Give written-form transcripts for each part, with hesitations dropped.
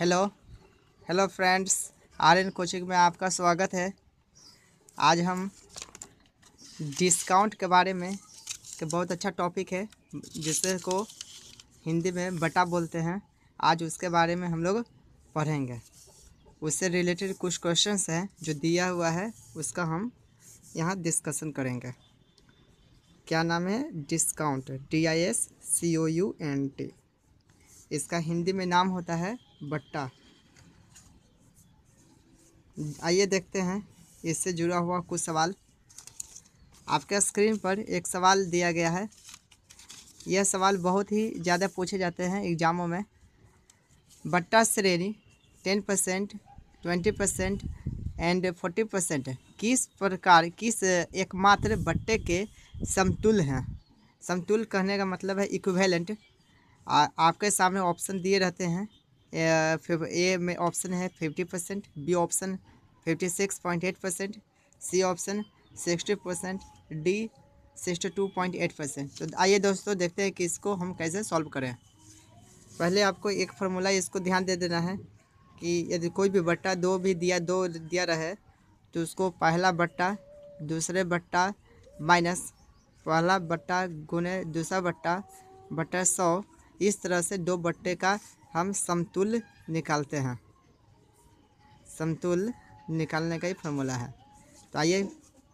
Hello hello friends, Aryan coaching में आपका स्वागत है। आज हम डिस्काउंट के बारे में कि बहुत अच्छा टॉपिक है जिसे को हिंदी में बटा बोलते हैं। आज उसके बारे में हम लोग पढ़ेंगे। उससे रिलेटेड कुछ क्वेश्चंस हैं जो दिया हुआ है, उसका हम यहाँ डिस्कशन करेंगे। क्या नाम है? Discount, DISCOUNT। इसका हिंदी में नाम होता है बट्टा। आइए देखते हैं इससे जुड़ा हुआ कुछ सवाल। आपके स्क्रीन पर एक सवाल दिया गया है। यह सवाल बहुत ही ज़्यादा पूछे जाते हैं एग्ज़ामों में। बट्टा श्रेणी 10%, 20% एंड 40% किस एकमात्र बट्टे के समतुल्य हैं? समतुल्य कहने का मतलब है इक्विवेलेंट। आपके सामने ऑप्शन दिए रहते हैं। ए में ऑप्शन है 50%, B option 56.8%, C option 60%, D 62.8%। तो आइए दोस्तों देखते हैं कि इसको हम कैसे सॉल्व करें। पहले आपको एक फार्मूला इसको ध्यान दे देना है कि यदि कोई भी बट्टा दो दिया रहे तो उसको पहला बट्टा दूसरे बट्टा माइनस पहला बट्टा गुने दूसरा बट्टा बट्टा 100, इस तरह से दो बट्टे का हम समतुल्य निकालते हैं। समतुल्य निकालने का ही फार्मूला है। तो आइए,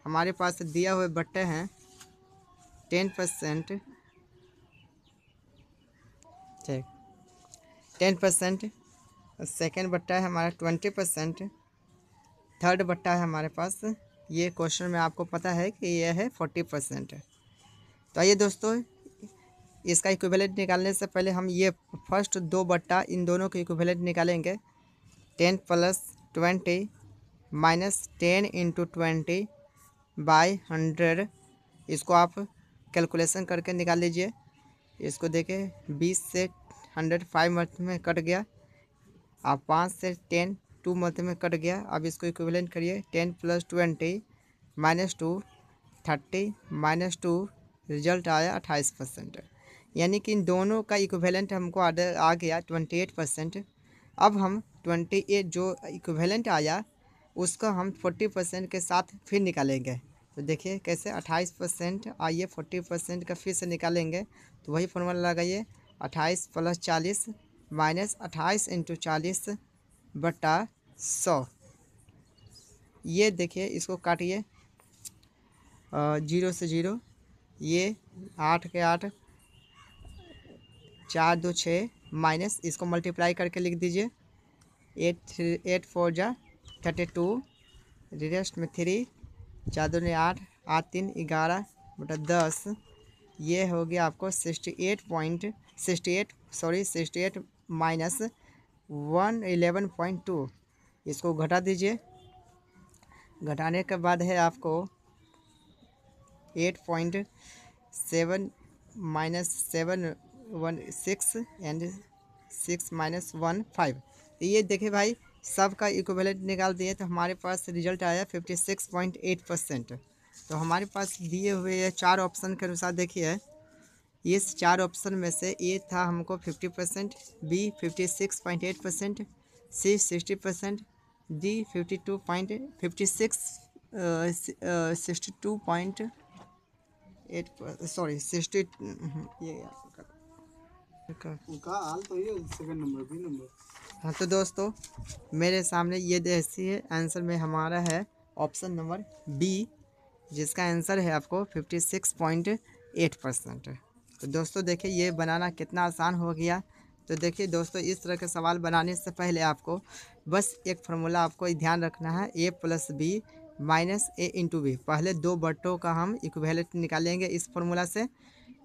हमारे पास दिया हुए बट्टे हैं 10%, ठीक, 10%। सेकेंड बट्टा है हमारा 20%। थर्ड बट्टा है हमारे पास, ये क्वेश्चन में आपको पता है कि यह है 40%। तो आइए दोस्तों, इसका इक्विवेलेंट निकालने से पहले हम ये फर्स्ट दो बट्टा इन दोनों के इक्विवेलेंट निकालेंगे। 10 + 20 माइनस 10 × 20/100। इसको आप कैलकुलेशन करके निकाल लीजिए। इसको देखें, 20 से 100 5 मंथ में कट गया। आप 5 से 10 2 मंथ में कट गया। अब इसको इक्विवेलेंट करिए। 10 + 20 -2 30 -2, रिजल्ट आया 28%। यानी कि इन दोनों का इक्विवेलेंट हमको आ गया 28%। अब हम 28 जो इक्विवेलेंट आया उसका हम 40% के साथ फिर निकालेंगे। तो देखिए कैसे, 28%। आइए 40% का फिर से निकालेंगे। तो वही फॉर्मूला लगाइए, 28 + 40 -28 × 40/100। ये देखिए, इसको काटिए 0 से 0, ये 8 के 8, 4 2 6 माइनस इसको मल्टीप्लाई करके लिख दीजिए। 8 4 जा 32, रेस्ट में 3, 4 2 8, 8 3 11/10। ये हो गया आपको 68 माइनस 111.2। इसको घटा दीजिए। घटाने के बाद है आपको 8.7 माइनस 716 एंड 6 - 1 5। ये देखिए भाई, सब का इक्विवेलेंट निकाल दिए तो हमारे पास रिजल्ट आया 56.8%। तो हमारे पास दिए हुए ये चार ऑप्शन के अनुसार देखिए, इस चार ऑप्शन में से ए था हमको 50%, बी 56.8%, सी 60%, डी 60, ये उनका हाल तो ये सेकंड नंबर बी नंबर। हाँ तो दोस्तों, मेरे सामने ये देखिए आंसर में हमारा है ऑप्शन नंबर बी, जिसका आंसर है आपको 56.8%। तो दोस्तों देखिए, ये बनाना कितना आसान हो गया। तो देखिए दोस्तों, इस तरह के सवाल बनाने से पहले आपको बस एक फार्मूला आपको ध्यान रखना है, a + b - a × b। पहले दो बट्टों का हम इक्विवेलेंट निकालेंगे इस फार्मूला से।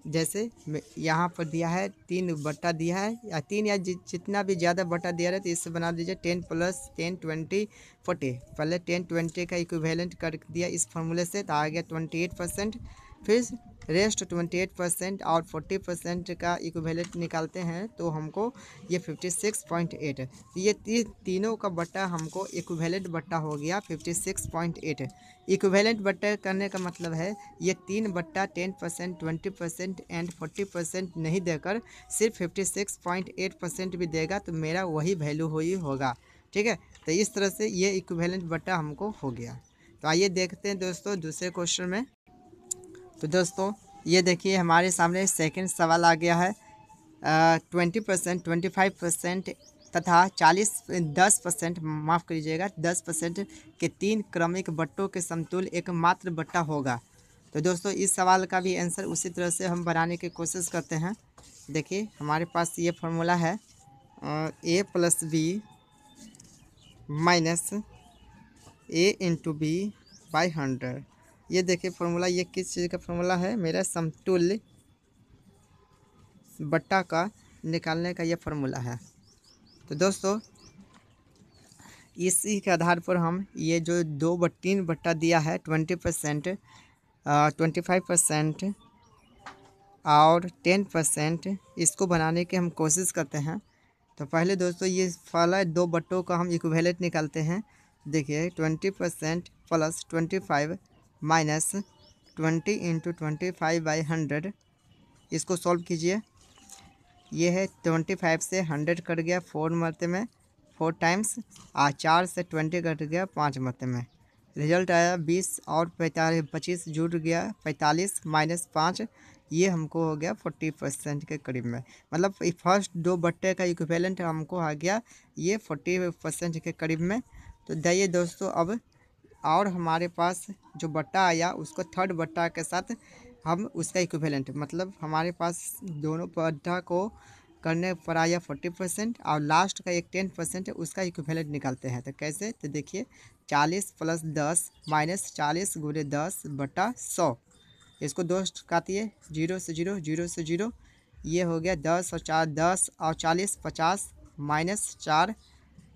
जैसे यहाँ पर दिया है 3 बट्टा दिया है, या 3 या जितना भी ज़्यादा बट्टा दिया है तो इससे बना दीजिए 10 + 10 20 40। पहले 10 20 का इक्विवेलेंट कर दिया इस फार्मूले से, तो आ गया 28%। फिर रेस्ट 28% और 40% का इक्विवेलेंट निकालते हैं तो हमको ये 56.8 है। ये तीनों का बट्टा हमको इक्विवेलेंट बट्टा हो गया 56.8। इक्विवेलेंट बट्टा करने का मतलब है ये 3/10%, 20% एंड 40% नहीं देकर सिर्फ 56.8% भी देगा तो मेरा वही वैल्यू ही होगा। ठीक है, तो इस तरह से ये इक्विवेलेंट बट्टा हमको हो गया। तो आइए देखते हैं दोस्तों दूसरे क्वेश्चन में। तो दोस्तों ये देखिए हमारे सामने सेकंड सवाल आ गया है। 20%, 25% तथा 10%, माफ़ करिएगा 10% के 3 क्रमिक बट्टों के समतुल्य एकमात्र बट्टा होगा। तो दोस्तों इस सवाल का भी आंसर उसी तरह से हम बनाने की कोशिश करते हैं। देखिए हमारे पास ये फार्मूला है a+b माइनस a/b/100। ये देखिए फार्मूला, ये किस चीज़ का फार्मूला है, मेरा समतुल्य बट्टा का निकालने का ये फार्मूला है। तो दोस्तों इसी के आधार पर हम ये जो 2/3 बट्टा दिया है 20%, 25% और 10%, इसको बनाने की हम कोशिश करते हैं। तो पहले दोस्तों ये वाला 2 बट्टों का हम इक्विवेलेंट निकालते हैं। देखिए 20% प्लस 25 माइनस 20 × 25/100, इसको सॉल्व कीजिए। ये है 25 से 100 कट गया 4 मरते में 4 टाइम्स, और 4 से 20 कट गया 5 मरते में। रिजल्ट आया 20 और 45, 25 जुड़ गया 45 माइनस 5, ये हमको हो गया 40% के करीब में। मतलब फर्स्ट 2 बट्टे का इक्विवेलेंट हमको आ गया ये 40% के करीब में। तो जाइए दोस्तों अब और हमारे पास जो बट्टा आया उसको थर्ड बट्टा के साथ हम उसका इक्विवेलेंट, मतलब हमारे पास दोनों बट्टा को करने पर आया 40% और लास्ट का एक 10% है उसका इक्विवेलेंट निकालते हैं। तो कैसे, तो देखिए 40 + 10 माइनस 40 × 10/100, इसको दोस्त काटिए 0 से 0, 0 से 0, ये हो गया 10 और 4 10 और 40 50 माइनस 4,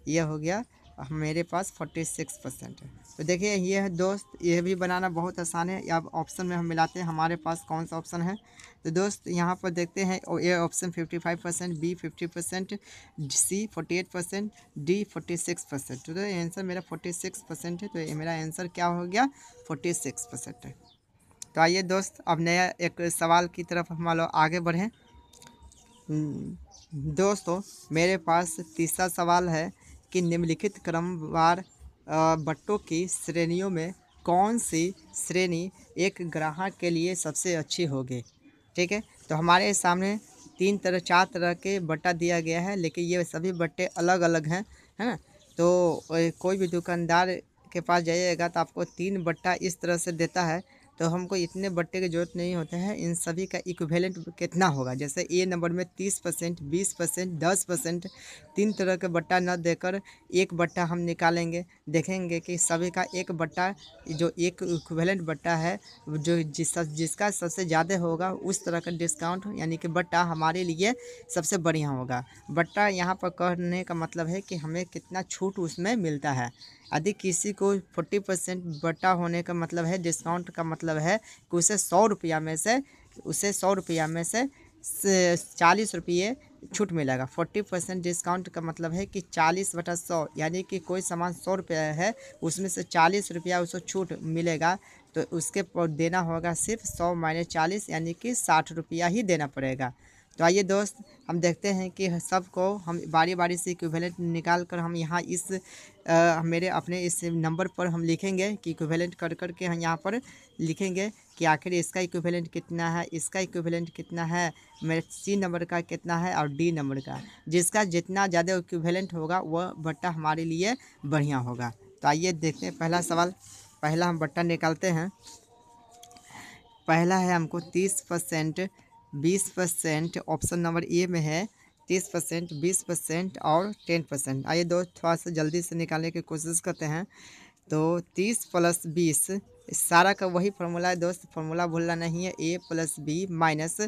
ये हो गया मेरे पास 46% है। तो देखिए ये है दोस्त, ये भी बनाना बहुत आसान है। अब ऑप्शन में हम मिलाते हैं हमारे पास कौन सा ऑप्शन है। तो दोस्त यहाँ पर देखते हैं A option 55%, B 50%, C 48%, D 46%। तो आंसर मेरा 46% है। तो ये मेरा आंसर क्या हो गया 46% है। तो आइए दोस्त अब नया एक सवाल की तरफ हम लोग आगे बढ़ें। दोस्तों मेरे पास तीसरा सवाल है कि निम्नलिखित क्रमवार बट्टों की श्रेणियों में कौन सी श्रेणी एक ग्राहक के लिए सबसे अच्छी होगी। ठीक है, तो हमारे सामने 4 तरह के बट्टा दिया गया है, लेकिन ये सभी बट्टे अलग अलग हैं, है ना। तो कोई भी दुकानदार के पास जाइएगा तो आपको 3 बट्टा इस तरह से देता है, तो हमको इतने बट्टे की ज़रूरत नहीं होते हैं। इन सभी का इक्विवेलेंट कितना होगा, जैसे ए नंबर में 30%, 20%, 10%, 3 तरह के बट्टा न देकर एक बट्टा हम निकालेंगे। देखेंगे कि सभी का एक बट्टा, जो एक इक्विवेलेंट बट्टा है, जो जिसका सबसे ज़्यादा होगा उस तरह का डिस्काउंट यानी कि बट्टा हमारे लिए सबसे बढ़िया होगा। बट्टा यहाँ पर कहने का मतलब है कि हमें कितना छूट उसमें मिलता है। यदि किसी को 40% बट्टा होने का मतलब है, डिस्काउंट का मतलब है कि उसे 100 रुपया में से 40 रुपये छूट मिलेगा। 40% डिस्काउंट का मतलब है कि 40/100, यानी कि कोई सामान 100 रुपया है उसमें से 40 रुपया उसको छूट मिलेगा, तो उसके पर देना होगा सिर्फ 100 - 40 यानी कि 60 रुपया ही देना पड़ेगा। तो आइए दोस्त हम देखते हैं कि सबको हम बारी बारी से इक्विवेलेंट निकाल कर हम यहाँ इस मेरे अपने इस नंबर पर हम लिखेंगे कि इक्विवेलेंट कर कर के हम यहाँ पर लिखेंगे कि आखिर इसका इक्विवेलेंट कितना है, इसका इक्विवेलेंट कितना है, मेरे सी नंबर का कितना है और डी नंबर का। जिसका जितना ज़्यादा इक्विवेलेंट होगा वह बट्टा हमारे लिए बढ़िया होगा। तो आइए देखते हैं पहला सवाल। पहला हम बट्टा निकालते हैं। पहला है हमको 30%, 20%, ऑप्शन नंबर ए में है 30%, 20% और 10%। आइए दोस्त थोड़ा सा जल्दी से निकालने की कोशिश करते हैं। तो 30 + 20 सारा का वही फार्मूला है दोस्त, फार्मूला भूलना नहीं है। a+b minus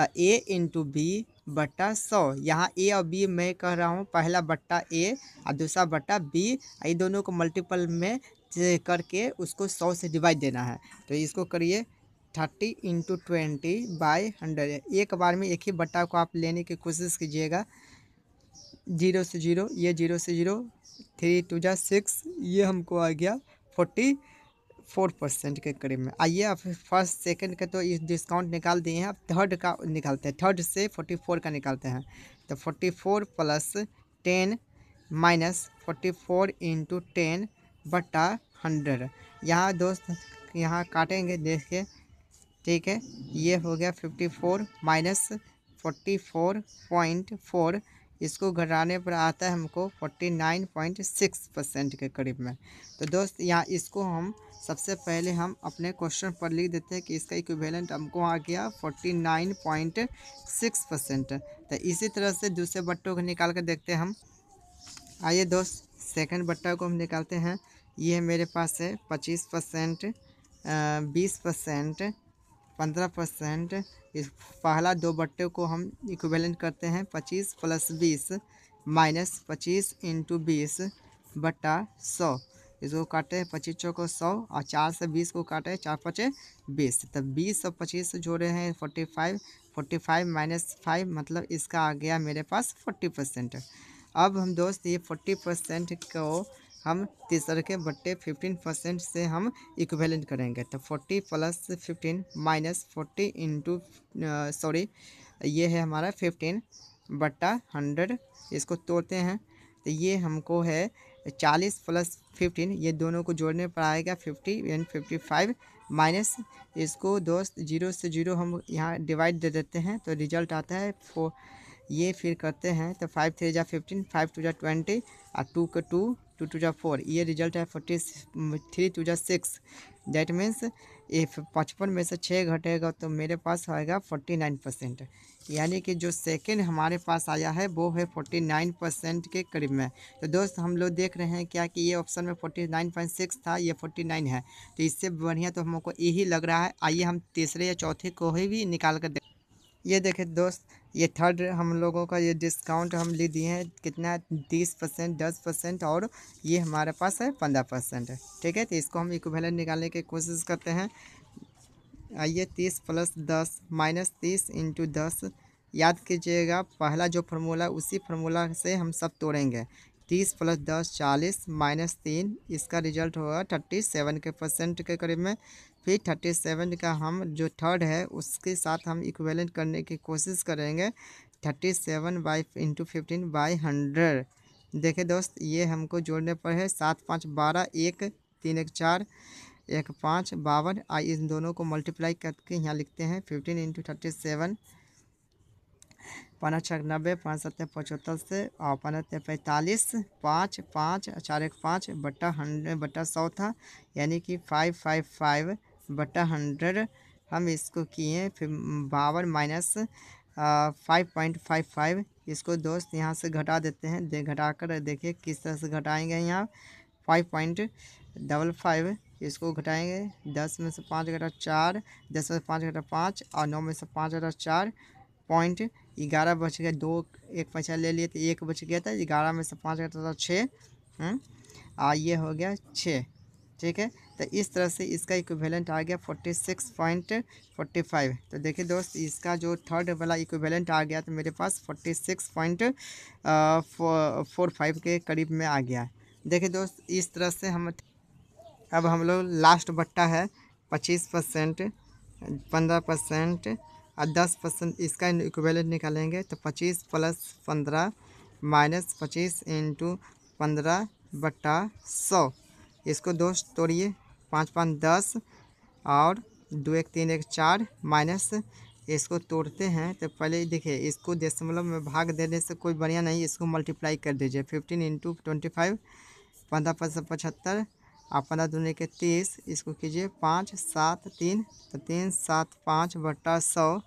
a/b/100। यहाँ ए और बी मैं कह रहा हूँ, पहला बट्टा ए और दूसरा बट्टा बी, ये दोनों को मल्टीपल में करके उसको 100 से डिवाइड देना है। तो इसको करिए 30 इंटू 20/100। एक बार में एक ही बट्टा को आप लेने की कोशिश कीजिएगा। 0 से 0, ये 0 से 0, 3 2 जा 6, ये हमको आ गया 44% के करीब में। आइए अब फर्स्ट सेकंड का तो इस डिस्काउंट निकाल दिए हैं, अब थर्ड का निकालते हैं। थर्ड से 44 का निकालते हैं, तो 44 प्लस 10 माइनस 44 इंटू 10/100। यहाँ दोस्त यहाँ काटेंगे देखिए, ठीक है। ये हो गया 54 माइनस 44.4, इसको घटाने पर आता है हमको 49.6% के करीब में। तो दोस्त यहाँ इसको हम सबसे पहले हम अपने क्वेश्चन पर लिख देते हैं कि इसका इक्विवेलेंट हमको आ गया 49.6%। तो इसी तरह से दूसरे बट्टों को निकाल कर देखते हैं हम। आइए दोस्त सेकंड बट्टा को हम निकालते हैं। ये मेरे पास है 25%, 20%, 15%। इस पहला दो बट्टे को हम इक्विवेलेंट करते हैं 25 प्लस 20 माइनस 25 इंटू 20/100। इसको काटे 25 चौको 100 और 4 से 20 को काटे 4 5 20। तब 20 और 25 जोड़े हैं 45, 45 माइनस 5 मतलब इसका आ गया मेरे पास 40%। अब हम दोस्त ये 40% को हम तीसरे के बट्टे 15% से हम इक्विवेलेंट करेंगे। तो 40 प्लस 15 माइनस 40 इंटू सॉरी ये है हमारा 15/100। इसको तोड़ते हैं तो ये हमको है 40 प्लस 15, ये दोनों को जोड़ने पर आएगा 50 एंड 55 माइनस इसको दोस्त 0 से 0 हम यहाँ डिवाइड दे देते हैं तो रिजल्ट आता है 4। ये फिर करते हैं तो 5 3 जा 15, 5 2 जा 20 और 2 का 2, 2 2 जा 4, ये रिजल्ट है 43 2 जा 6। दैट मीन्स ये 55 में से 6 घटेगा तो मेरे पास आएगा 49%। यानी कि जो सेकंड हमारे पास आया है वो है 49% के करीब में। तो दोस्त हम लोग देख रहे हैं क्या कि ये ऑप्शन में 49.6 था, ये 49 है, तो इससे बढ़िया तो हमको यही लग रहा है। आइए हम तीसरे या चौथे को भी निकाल कर ये देखें दोस्त, ये थर्ड हम लोगों का ये डिस्काउंट हम ले दिए हैं कितना 30%, 10% और ये हमारे पास है 15% है, ठीक है। तो इसको हम इक्विवेलेंट निकालने की कोशिश करते हैं। आइए 30 प्लस 10 माइनस 30 इंटू 10। याद कीजिएगा पहला जो फार्मूला उसी फार्मूला से हम सब तोड़ेंगे। 30 प्लस 10 40 माइनस 3, इसका रिजल्ट होगा 37% के करीब में। फिर 37 का हम जो थर्ड है उसके साथ हम इक्विवेलेंट करने की कोशिश करेंगे 37/15/100। देखिए दोस्त ये हमको जोड़ने पर है 7 5 12, 1 3 1 4, 1 5 52। इन दोनों को मल्टीप्लाई करके यहाँ लिखते हैं 15 इंटू 37, 5 6 90, 5 7 75 से और 5 45, 5 5 4 1 5/100 था, यानी कि 555/100 हम इसको किए। फिर 52 माइनस 5.55, इसको दोस्त यहाँ से घटा देते हैं। घटा कर देखिए किस तरह से घटाएंगे। यहाँ 5.55 इसको घटाएंगे। 10 में से 5 घटा 4, 10 में से 5 घटा 5 और 9 में से 5 घटा 4, 11 बच गया। 2 एक पैसा ले लिए तो 1 बच गया था। 11 में से 5 घटा था 6, ये हो गया 6, ठीक है। तो इस तरह से इसका इक्विवेलेंट आ गया 46.45। तो देखिए दोस्त इसका जो थर्ड वाला इक्विवेलेंट आ गया तो मेरे पास 46.45 के करीब में आ गया। देखिए दोस्त इस तरह से हम अब हम लोग लास्ट बट्टा है 25%, 15% और 10%, इसका इक्विवेलेंट निकालेंगे। तो 25 प्लस 15 माइनस 25 इंटू 15/100। इसको दोस्त तोड़िए 5 5 10 और 2 1 3 1 4 माइनस इसको तोड़ते हैं। तो पहले देखिए इसको दशमलव में भाग देने से कोई बढ़िया नहीं, इसको मल्टीप्लाई कर दीजिए 15 इंटू 25, 15 5 75 और 15 दूनी के 30, इसको कीजिए 5 7 3, तो 3 7 5/100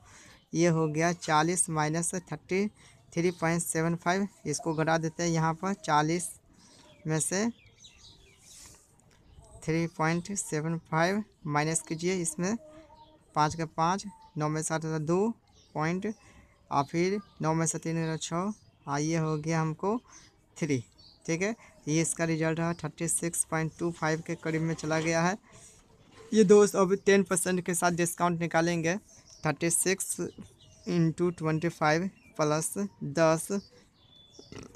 ये हो गया 40 माइनस 33.75। इसको घटा देते हैं यहाँ पर 40 में से 3.75 माइनस कीजिए। इसमें 5 का 5, 9 में 7 2 पॉइंट और फिर 9 में से 3 6, ये हो गया हमको 3, ठीक है। ये इसका रिजल्ट है 36.25 के करीब में चला गया है। ये दोस्त अब 10% के साथ डिस्काउंट निकालेंगे। 36 into 25 plus 10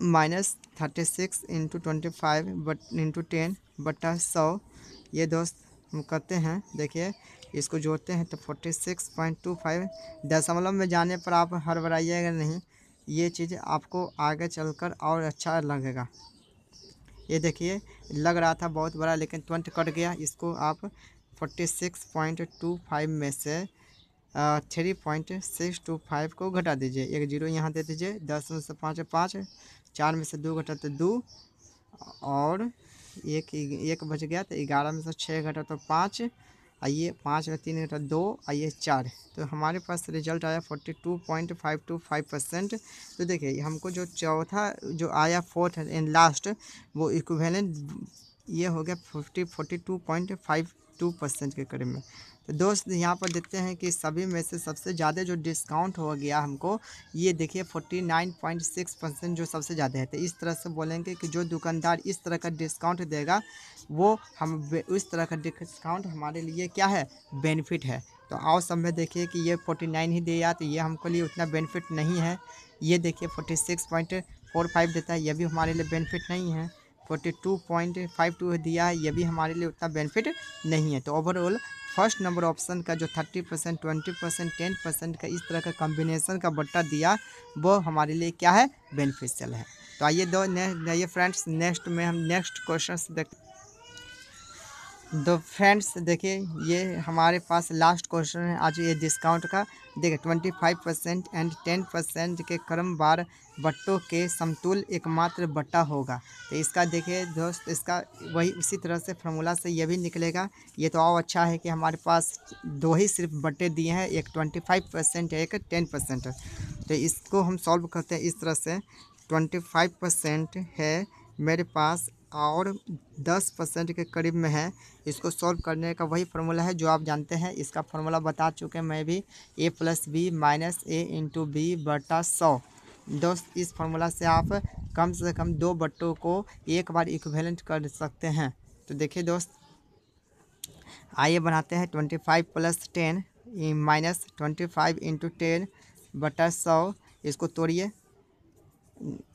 minus 36 into 25 into 10 बटा 100। ये दोस्त हम करते हैं, देखिए इसको जोड़ते हैं तो 46.25। दशमलव में जाने पर आप हड़बड़ाइएगा नहीं, ये चीज़ आपको आगे चलकर और अच्छा लगेगा। ये देखिए लग रहा था बहुत बड़ा, लेकिन तुरंत कट गया। इसको आप 46.25 में से 3.625 को घटा दीजिए, एक जीरो यहाँ दे दीजिए। 10 में से 5 5, 4 में से 2 घटा तो 2, और एक बच गया तो 11 में से 6 घटा तो 5, आइए 5 में 3 घटा 2, आइए 4। तो हमारे पास रिजल्ट आया 42.525%। तो देखिए हमको जो चौथा जो आया फोर्थ एंड लास्ट वो इक्विवेलेंट ये हो गया 42.52% के करीब में। तो दोस्त यहाँ पर देखते हैं कि सभी में से सबसे ज़्यादा जो डिस्काउंट हो गया हमको, ये देखिए 49.6% जो सबसे ज़्यादा है। तो इस तरह से बोलेंगे कि जो दुकानदार इस तरह का डिस्काउंट देगा वो हम उस तरह का डिस्काउंट हमारे लिए क्या है, बेनिफिट है। तो आओ सब में देखिए कि ये 49 ही दिया, तो ये हमको लिए उतना बेनिफिट नहीं है। ये देखिए 46.45 देता है, ये भी हमारे लिए बेनिफिट नहीं है। 42.52 दिया है, ये भी हमारे लिए उतना बेनिफिट नहीं है। तो ओवरऑल फर्स्ट नंबर ऑप्शन का जो 30%, 20%, 10% का इस तरह का कॉम्बिनेशन का बट्टा दिया वो हमारे लिए क्या है, बेनिफिशियल है। तो आइए फ्रेंड्स नेक्स्ट में हम नेक्स्ट क्वेश्चन देख। तो फ्रेंड्स देखिए ये हमारे पास लास्ट क्वेश्चन है आज ये डिस्काउंट का। देखिए 25% एंड 10% के क्रमवार बट्टों के समतुल एकमात्र बट्टा होगा। तो इसका देखिए दोस्त, इसका वही उसी तरह से फार्मूला से ये भी निकलेगा। ये तो और अच्छा है कि हमारे पास दो ही सिर्फ बट्टे दिए हैं, एक 25% है, एक 10%। तो इसको हम सॉल्व करते हैं इस तरह से। 25% है मेरे पास और 10% के करीब में है। इसको सॉल्व करने का वही फार्मूला है जो आप जानते हैं, इसका फार्मूला बता चुके हैं मैं भी, a+b minus a into B बटा 100। दोस्त इस फार्मूला से आप कम से कम दो बट्टों को एक बार इक्विवेलेंट कर सकते हैं। तो देखिए दोस्त आइए बनाते हैं 25 + 10 माइनस 25 इंटू 10 बटा 100। इसको तोड़िए,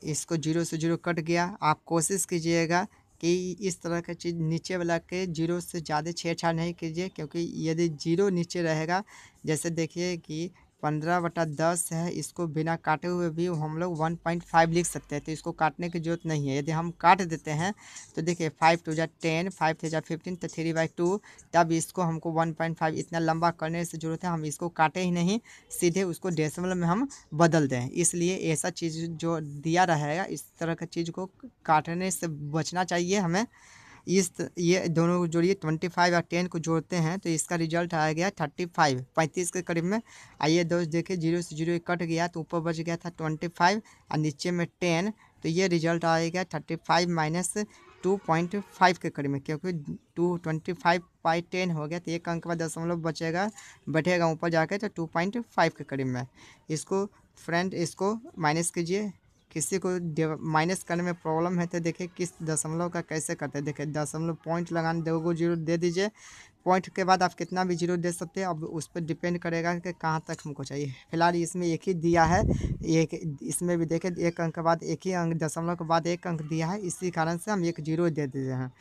इसको 0 से 0 कट गया। आप कोशिश कीजिएगा कि इस तरह का चीज़ नीचे वाला के 0 से ज़्यादा छेड़छाड़ नहीं कीजिए, क्योंकि यदि 0 नीचे रहेगा, जैसे देखिए कि 15/10 है, इसको बिना काटे हुए भी हम लोग 1.5 लिख सकते हैं। तो इसको काटने की ज़रूरत नहीं है। यदि हम काट देते हैं तो देखिए 5 × 2 = 10, 5 × 3 = 15, तो 3/2। तब इसको हमको 1.5 इतना लंबा करने से ज़रूरत है, हम इसको काटे ही नहीं, सीधे उसको डेसिमल में हम बदल दें। इसलिए ऐसा चीज़ जो दिया रहेगा इस तरह का चीज़ को काटने से बचना चाहिए हमें। ये दोनों को जोड़िए, 25 और 10 को जोड़ते हैं तो इसका रिजल्ट आ गया 35 के करीब में। आइए दोस्त देखिए 0 से 0 कट गया तो ऊपर बच गया था 25 और नीचे में 10। तो ये रिजल्ट आएगा 35 माइनस 2.5 के करीब में, क्योंकि 225/10 हो गया तो एक अंक बाद दशमलव बैठेगा ऊपर जाके तो 2.5 के करीब में। इसको फ्रेंड इसको माइनस कीजिए। किसी को माइनस करने में प्रॉब्लम है तो देखिए किस दशमलव का कैसे करते हैं। देखिए दशमलव पॉइंट लगाने, 2 जीरो दे दीजिए। पॉइंट के बाद आप कितना भी जीरो दे सकते हैं, अब उस पर डिपेंड करेगा कि कहाँ तक हमको चाहिए। फिलहाल इसमें एक ही दिया है, एक इसमें भी देखें एक अंक के बाद एक ही अंक, दशमलव के बाद एक अंक दिया है, इसी कारण से हम एक जीरो दे देते हैं।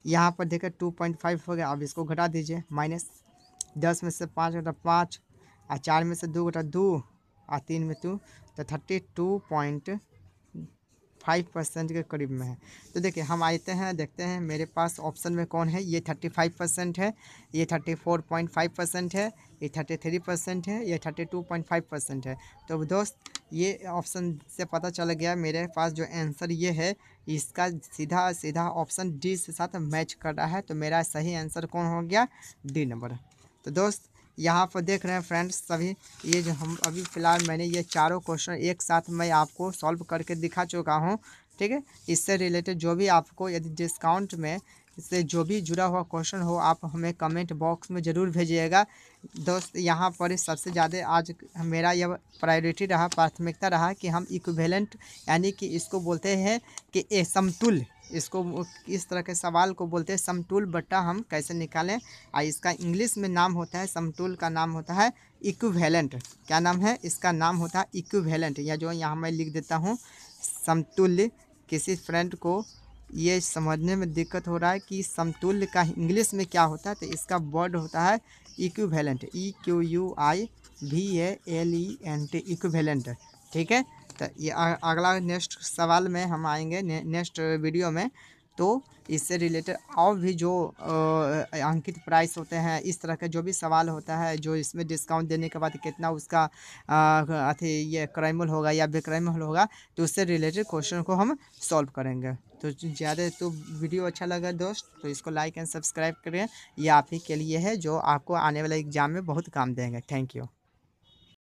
यहाँ पर देखें 2.5 हो गया। अब इसको घटा दीजिए, माइनस 10 में से 5 घटा 5 और 4 में से 2 घटा 2 और 3 में 2, तो 32.5% के करीब में है। तो देखिए हम आते हैं, देखते हैं मेरे पास ऑप्शन में कौन है। ये 35% है, ये 34.5% है, ये 33% है, ये 32.5% है। तो दोस्त ये ऑप्शन से पता चल गया मेरे पास जो आंसर ये है, इसका सीधा सीधा ऑप्शन डी से साथ मैच कर रहा है। तो मेरा सही आंसर कौन हो गया, डी नंबर। तो दोस्त यहाँ पर देख रहे हैं फ्रेंड्स सभी, ये जो हम अभी फ़िलहाल मैंने ये चारों क्वेश्चन एक साथ मैं आपको सॉल्व करके दिखा चुका हूँ। ठीक है, इससे रिलेटेड जो भी आपको यदि डिस्काउंट में से जो भी जुड़ा हुआ क्वेश्चन हो आप हमें कमेंट बॉक्स में ज़रूर भेजिएगा। दोस्त यहाँ पर सबसे ज़्यादा आज मेरा यह प्रायोरिटी रहा, प्राथमिकता रहा कि हम इक्विवेलेंट यानी कि इसको बोलते हैं कि समतुल्य, इसको इस तरह के सवाल को बोलते हैं समतुल्य बट्टा हम कैसे निकालें। और इसका इंग्लिश में नाम होता है, समतुल्य का नाम होता है इक्विवेलेंट। क्या नाम है इसका? नाम होता है इक्विवेलेंट, या जो यहाँ मैं लिख देता हूँ समतुल्य। किसी फ्रेंड को ये समझने में दिक्कत हो रहा है कि समतुल्य का इंग्लिश में क्या होता है, तो इसका वर्ड होता है इक्विवेलेंट, EQUIVALENT, इक्विवेलेंट। ठीक है, तो ये अगला नेक्स्ट सवाल में हम आएंगे नेक्स्ट वीडियो में। तो इससे रिलेटेड और भी जो अंकित प्राइस होते हैं, इस तरह का जो भी सवाल होता है, जो इसमें डिस्काउंट देने के बाद कितना उसका अथी ये क्राइमल होगा या विक्रयमल होगा, तो उससे रिलेटेड क्वेश्चन को हम सॉल्व करेंगे। तो ज़्यादा तो वीडियो अच्छा लगा दोस्त तो इसको लाइक एंड सब्सक्राइब करें। ये आप ही के लिए है जो आपको आने वाले एग्ज़ाम में बहुत काम देंगे। Thank you.